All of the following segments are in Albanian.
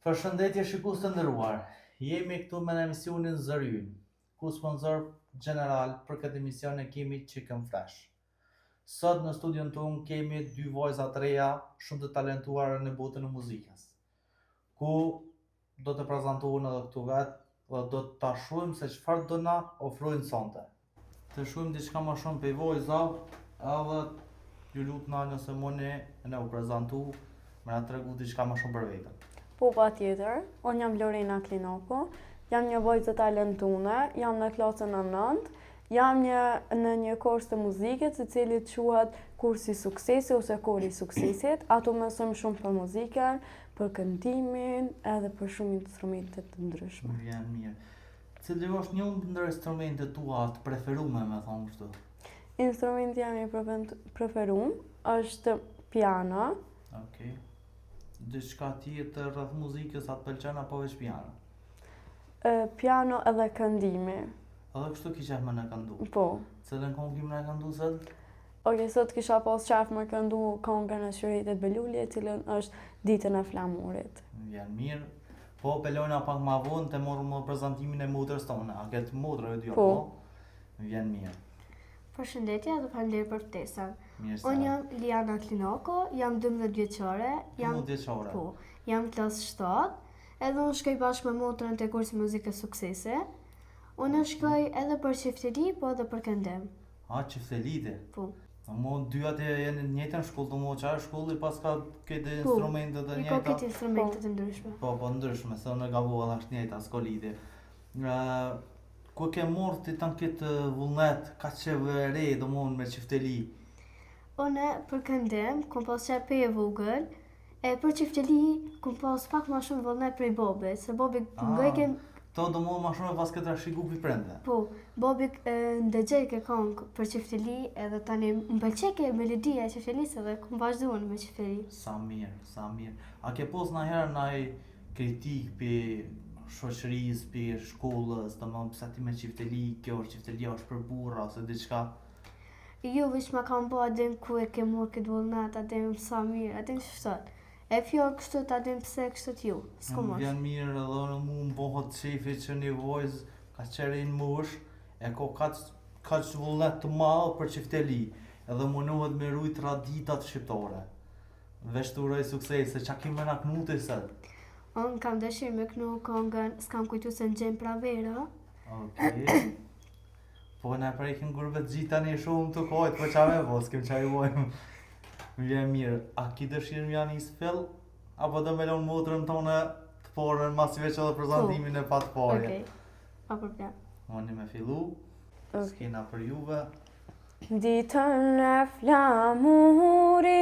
Përshëndetje shikues të nderuar. Jemi këtu me emisionin Zërin, ku sponsor general për këtë emision e kemi Chicken Fresh. Sot në studion tonë kemi dy vajza të reja shumë të talentuara në botën e muzikës, ku do të prezantohen edhe këtu vetë dhe do të ta shohim se çfarë do na ofrojnë sonte. Të shohim diçka më shumë për vajza, edhe ju lutna nëse muni ne u prezantu, më na tregu diçka më shumë për veten. Po, patjetër. Unë jam Lorena Klinoko, jam një vajzë talentune, jam në klasën e 9, jam në një kurs të muzikës i cili quhet kursi suksesi ose kori suksesit. Ato mësojmë shumë për muzikën, për këndimin, edhe për shumë instrumente të ndryshme. Vjen mirë. Cili është një ndër instrumentet tua të preferume, me thonë kështu? Instrumenti jam i preferuar është piano. Okej. Diçka tjetër rreth muzikës a të pëlqen apo veç piano? Piano edhe këndimi. Edhe kështu kisha më në këndu. Po. Cilën këngë kim në këndu sot? Okej, sot kisha pas qef më këndu këngën e Shëritit Beluli, e cilën është Ditën e Flamurit. Vjen mirë. Po, pelojna pak ma vonë të morëm më prezantimin e motrës tonë. A këtë motrë e dio, po? Vjen mirë. Përshëndetje dhe faleminderit për ftesën. Mirë se. Unë jam Liana Klinoko, jam 12 vjeçare, jam vjeçare. Po, jam klasë 7, edhe unë shkoj bashkë me motrën te kursi muzikës suksese. Unë shkoj edhe për çifteli, po edhe për këndim. A, çiftelite? Po. Mo dy atë janë në njëjtën shkollë, do mo çfarë shkolli pas ka këtë instrumente të njëjta. Po, këtë instrumente të ndryshme. Po, ndryshme, se unë gabova është njëjta, s'ka lidhje. Ku ke morë ti tan këtë vullnet, ka qeve re, do mon me çifteli? Unë për këndim, kom pas qef e vogël, e për çifteli, kom pas pak ma shumë vullnet prej babit, se babi ngajke... To do mon ma shumë e pas këtë rashiku pi prende? Po, babi ndëgjej ke këngë për çifteli, edhe tani më pëlqej melodia e çiftelisë edhe kom vazhduar me çifteli. Sa mirë. A ke pos na herë ndaj kritik për shoqërisë, për shkollës, domethënë pse ti me çifteli, kjo është çiftelia është për burra ose diçka? Jo, veç ma kam bo adim ku e ke morë këtë vullnet, adim sa mirë, adim shtot. E fjallë kështu të adim pse kështu t'ju, s'ko mosh. Vjen mirë edhe në mu më bohët qefi që një vojzë ka qerin mosh, e ko kaq vullnet të madhë për çifteli, edhe munohet me rujt traditat shqiptare. Veç të uroj sukses, se qa kime na knu të sët? Unë kam dëshirë me knu këngën, s'kam kujtu se në gjemë Pravera. Okej. Po na prekin gurbet gjitha një shumë të kojtë, po qa me po, s'kem qa i vojmë. Vjen mirë, a ki dëshirë mja një sfell, apo do me lonë motrën tonë të porën, masive që dhe prezentimin e patë parje? Okej, pa problem. Unë me fillu, s'kena për juve. Ditën e flamurit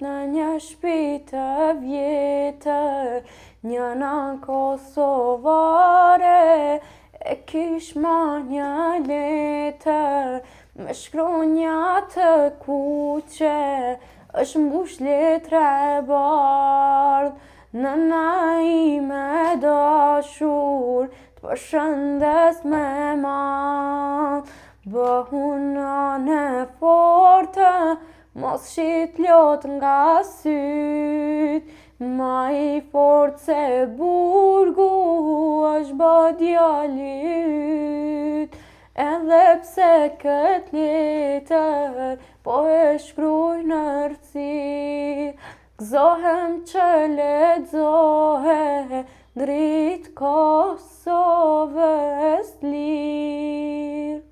në një shtëpi të vjetër, një nën kosovare e kish marrë një letër, me shkronja të kuqe, është mbush letra e bardhë, nëna ime dashur, të përshëndes me madh. Bëhun nane forte, mos shit lot nga syt, ma i fort se burgu është bë djali yt. Edhe pse kët letër po e shkruaj në rëci, gëzohem që lexohe drit Kosovës lirë.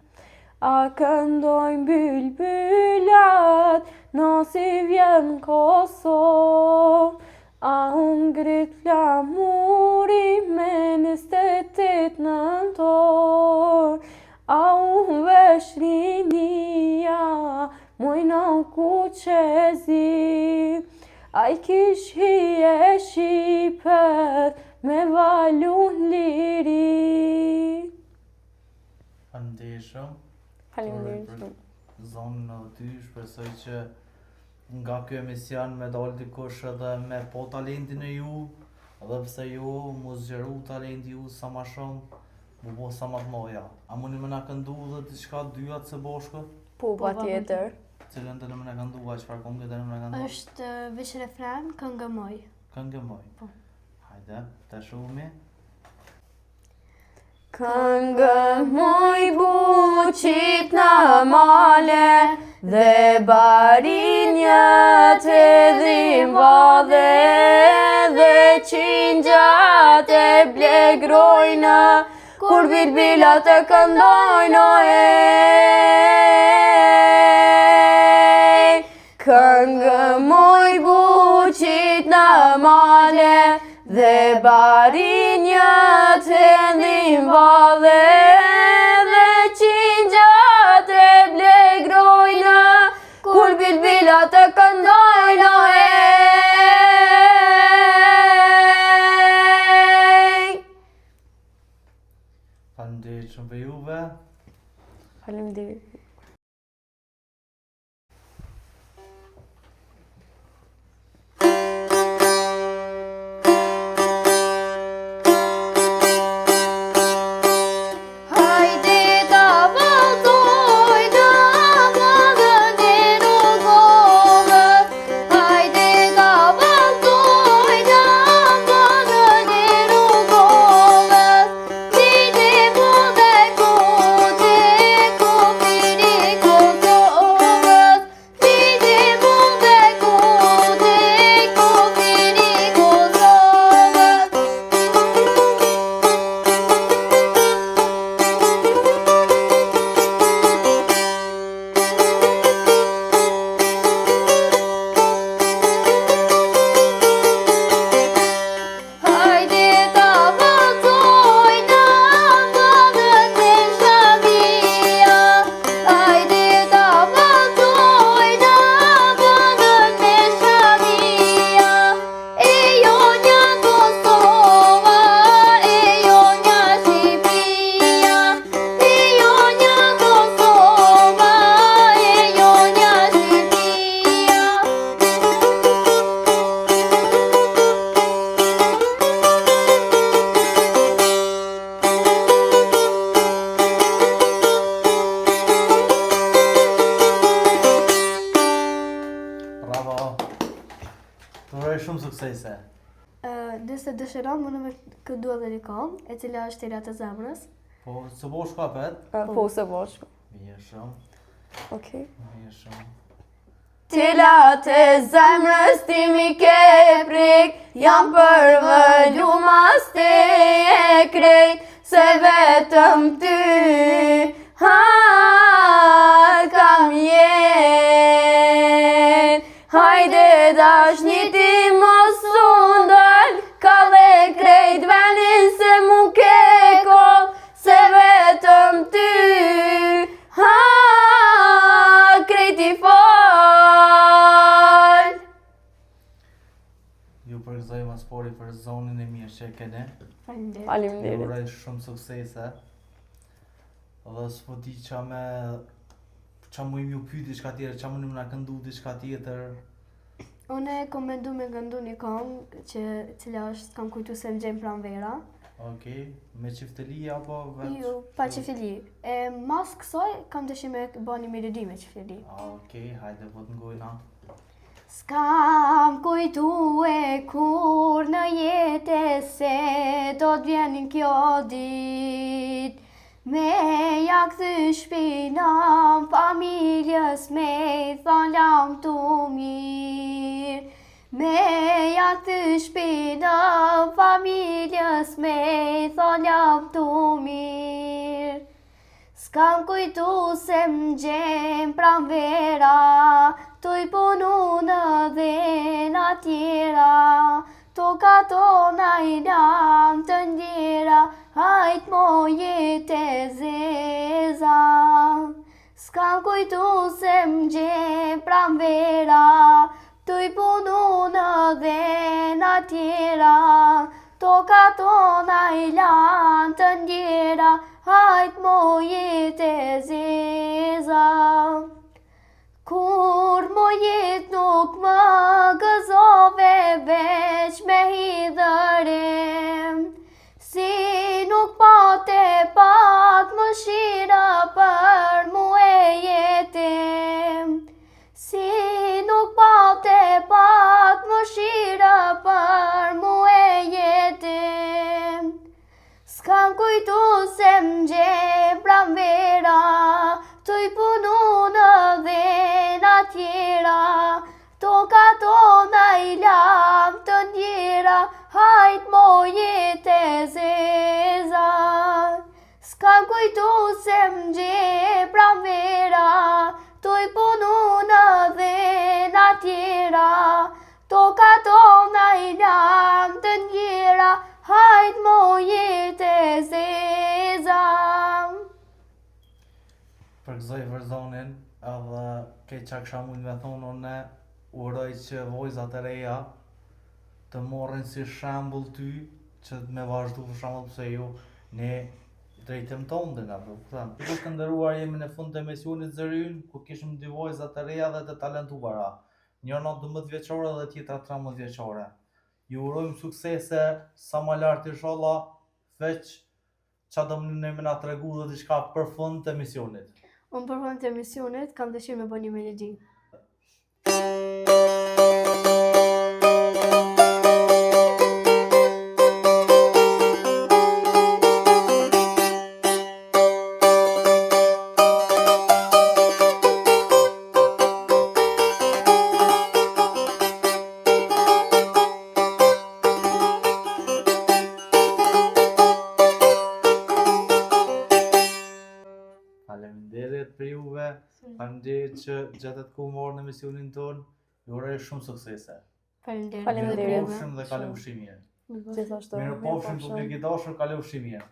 A këndojnë bylbylat, nësi vjen Kosovë, a unë ngrit flamuri me 28 nëntor, a unë vesh rinia, mojna ku qezi, a I kish hije shqipet me valun liri. Faleminderit shumë. Faleminderit shumë. Zonën në ty, shpresoj që nga kjo emision me dalë dikush edhe me po talentin e ju, edhe pse ju mu zgjeru talenti ju sa ma shumë, mu bo sa ma të moja. A muni me na këndu dhe diçka dyat së bashku? Po, patjetër. Cilën të në më na këndua, çfarë këngë të në më na këndua? Është veç refren, këngë moj. Këngë moj. Po. Hajde. Hajde, të shumë. Këngë muj buqit në male dhe barinjët hedhin vadhe dhe qingjat e blegrojnë kur bilbilat e këndojnë Këngë muj buqit në male dhe barinjët hedhin vadhe dhe qingjat e blegrojnë kur bilbilat e këndojnë Faleminderit shumë për juve. Faleminderit. Shumë suksese. Nëse dëshiron, më në me këdu edhe një këngë, e cila është Tira të zemrës. Po, së bosh ka pet? Po, se bosh. Mirë shumë. Okej. Mirë shumë. Tila të zemrës ti mi ke prik, jam për vëllu mas te e krejt, se vetëm ty kam jet. Hajde dashni ti mos undal, kalle krejt venin se mu ke koll, se vetëm ty krejt i fal. Ju përgëzoj mas pori për zonin e mirë që e kene. Ju Faleminderit. uroj shumë suksese. Dhe s'po di qa mu ju pyet diçka tjetër, qa mu na këndu diçka tjetër. Une kom mendu me këndu një këngë cila është kam kujtu se më gjenë pranvera. Okej, me qifteli apo vetë? Jo, pa qifteli. Mas kësoj kam dëshim me bo një melodi me qifteli. Okej, hajde po të ngojna. S'kam kujtu e kur në jetë se do t'vjen kjo dit, me ja kthy shpinam familjes me i thon jam tu mirë. Me ja kthy shpinam familjes me i thon jam tu mirë. S'kam kujtu se m'gjem pranvera, tu i punu në dhena tjera, toka tona i lam të ndjera, hajt mo jetë e zeza. S'kam kujtu se m'gjem pranvera, tu i punu në dhena tjera, toka tona i lam të ndjera, hajt mo jetë e zeza. Kur mo jetë nuk më gëzove veç me hidhërem, si nuk pate pak më shira për mu e jetem. Si nuk pate pak më shira për mu e jetem. kujtu se m'gje pranvera, të i punu në vena tjera, toka tona i lam të ndjera, hajt mo jetë e zezat. S'kam kujtu se m'gje pranvera, të i punu në vena tjera, toka tona i lam të ndjera, hajt mo jetë e zezat. Përgëzoj vërzonin edhe ke qa kësha mund me thonë unë uroj që vojzat e reja të morrin si shembull ty që me vazhdu për shembull pse ju ne drejtëm tonë dhe nga përkëtan. Të të ndëruar jemi në fund të emisionit Zërin, ku kishëm dy vojzat të reja dhe të talentuara. Njëra 12 vjeçore dhe tjetra 13 vjeçore. Ju urojmë suksese sa më lart inshallah, veç qa do më na tregu dhe diçka për fund të emisionit. Unë për fund të emisionit kam dëshirë me bën një melodi. Faleminderit për juve, faleminderit që gjatë ku morë në emisionin tonë, ju uroj shumë suksese. Faleminderit. Faleminderit. Mirë pofshim dhe kalofshi mirë. Gjithashtu. Mirë pofshim publik i dashur, kalofshi mirë.